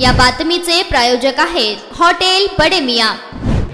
या बातमीचे प्रायोजक आहेत hotel Bade Miyan.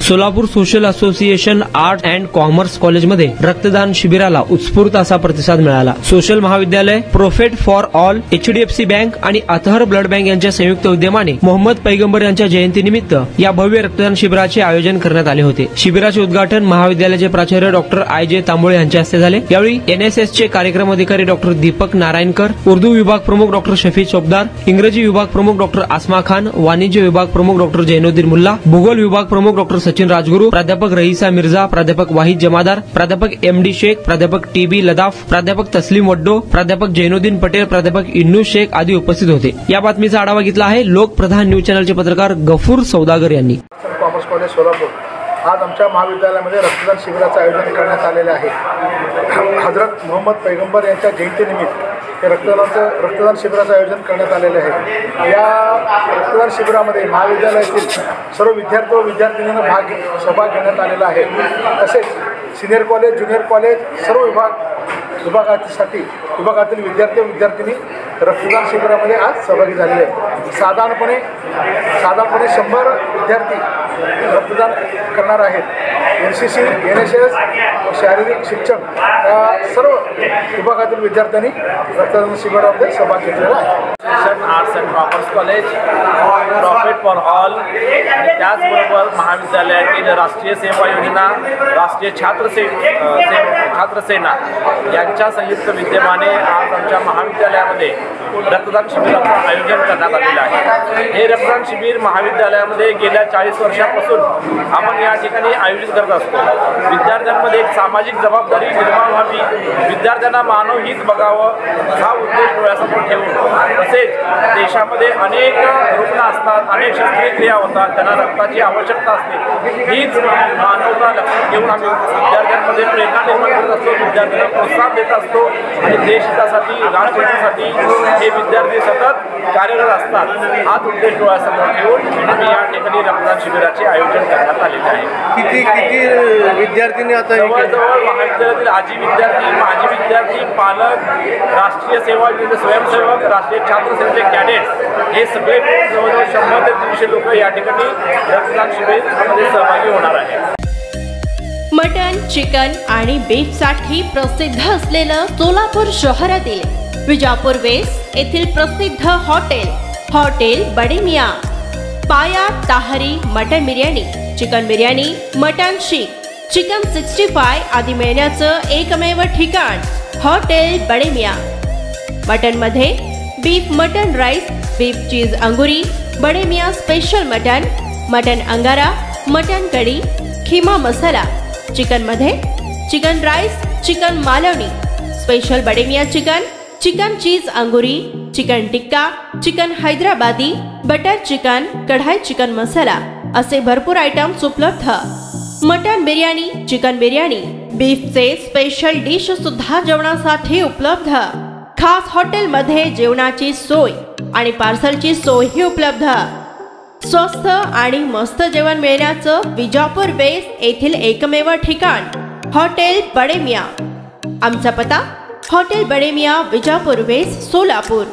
Solapur social association art and commerce कॉलेजमध्ये रक्तदान शिबिराला उत्स्फूर्त असा प्रतिसाद मिळाला। सोशल महाविद्यालय, prophet for all, HDFC bank आणि अतहर ब्लड बँक यांच्या संयुक्त उद्यमाने मोहम्मद पैगंबर यांच्या जयंतीनिमित्त या भव्य रक्तदान शिबिराचे आयोजन करण्यात आले होते। शिबिराचे उद्घाटन महाविद्यालयाचे प्राचार्य डॉक्टर IJ तांबोळे यांच्या हस्ते झाले। यावेळी NSS चे कार्यक्रम अधिकारी डॉक्टर दीपक नारायणकर, उर्दू विभाग प्रमुख डॉक्टर शफी चौबदार, इंग्रजी विभाग प्रमुख डॉक्टर आसमा खान, वाणिज्य विभाग प्रमुख डॉक्टर जैनुद्दीन मुल्ला, भूगोल विभाग प्रमुख डॉक्टर सचिन राजगुरू, प्राध्यापक रईसा मिर्झा, प्राध्यापक वाहिद जमादार, प्राध्यापक MD शेख, प्राध्यापक TB लदाफ, प्राध्यापक तस्लीम वड्डो, प्राध्यापक जैनुद्दीन पटेल, प्राध्यापक इन्नू शेख आदी उपस्थित होते। या बातमीचा आढावा घेतला आहे लोकप्रधान न्यूज चॅनलचे पत्रकार गफूर सौदागर यांनी। कॉमर्स कॉलेज सोलापूर आज आमच्या महाविद्यालयामध्ये रक्तदान शिबिराचं आयोजन करण्यात आलेले आहे। हजरत मोहम्मद पैगंबर यांच्या जयंतीनिमित्त हे रक्तदान शिबिराचं आयोजन करण्यात आलेले आहे। या रक्तदान शिबिरामध्ये महाविद्यालयातील सर्व विद्यार्थी व विद्यार्थिनींना सहभाग घेण्यात आलेला आहे। तसेच सिनियर कॉलेज, ज्युनियर कॉलेज सर्व विभागातील विद्यार्थी व विद्यार्थिनी रक्तदान शिबिरामध्ये आज सहभागी झालेले आहेत। साधारणपणे 100 विद्यार्थी रक्तदान करणार आहेत। NCC, NSS, शारीरिक शिक्षण या सर्व विभागातील विद्यार्थ्यांनी रक्तदान शिबिरामध्ये सहभाग घेतलेला आहे। Arts and commerce college, profit for all आणि त्याचबरोबर महाविद्यालयातील राष्ट्रीय सेवा योजना, राष्ट्रीय छात्र सेना यांच्या संयुक्त विद्यमाने आज आमच्या महाविद्यालयामध्ये रक्तदान शिबिराचं आयोजन करण्यात आलेलं आहे। हे रक्तदान शिबिर महाविद्यालयामध्ये गेल्या 40 वर्षांपासून आपण या ठिकाणी आयोजित करत असतो। विद्यार्थ्यांमध्ये एक सामाजिक जबाबदारी निर्माण व्हावी, विद्यार्थ्यांना मानवहित बघावं हा उद्देश डोळ्यासमोर ठेवून, तसेच देशामध्ये अनेक रुग्ण असतात, अनेक शस्त्रक्रिया होतात, त्यांना रक्ताची आवश्यकता असते। हीच मानवता लक्षात घेऊन आम्ही विद्यार्थ्यांमध्ये प्रेरणा निर्माण करत असतो, विद्यार्थ्यांना प्रोत्साहन देत असतो आणि देशहितासाठी, राष्ट्रहितासाठी हे विद्यार्थी सतत कार्यरत असतात। हाच उद्देश डोळ्यासमोर ठेवून आम्ही या ठिकाणी रक्तदान शिबिराचे आयोजन करण्यात आलेले आहे। किती विद्यार्थ्यांनी आता जवळजवळ महाविद्यालयातील आजी विद्यार्थी, माजी विद्यार्थी, पालक, राष्ट्रीय सेवा योजनेचे स्वयंसेवक, राष्ट्रीय छात्र सेनेचे कॅडेट्स हे सगळे जवळजवळ 100 ते 300 लोक या ठिकाणी रक्तदान शिबिरामध्ये सहभागी होणार आहेत। मटन, चिकन आणि बीफसाठी प्रसिद्ध असलेलं सोलापूर शहरातील विजापूर वेस्ट येथील प्रसिद्ध hotel Bade Miyan. Paya tahari mutton biryani, chicken biryani, mutton seekh, chicken 65 आदी मिळण्याचं एकमेव ठिकाण हॉटेल बडे मियां। मटन मध्ये beef mutton rice, beef cheese angoori, Bade Miyan special mutton angara, mutton kadhi, keema masala. Chicken मध्ये chicken rice, chicken Malvani, special Bade Miyan chicken cheese angoori, chicken tikka, chicken Hyderabadi, butter chicken, kadai chicken masala असे भरपूर आयटम्स उपलब्ध। मटन बिर्याणी, चिकन बिर्याणी, बीफचे स्पेशल डिश सुद्धा जेवणासाठी उपलब्ध। खास हॉटेलमध्ये जेवणाची सोय आणि पार्सलची सोयही उपलब्ध। स्वस्त आणि मस्त जेवण मिळण्याचं विजापूर वेस्ट येथील एकमेव ठिकाण हॉटेल बडे मियां। आमचा पत्ता हॉटेल बडे मियां, विजापूर वेस्ट, सोलापूर।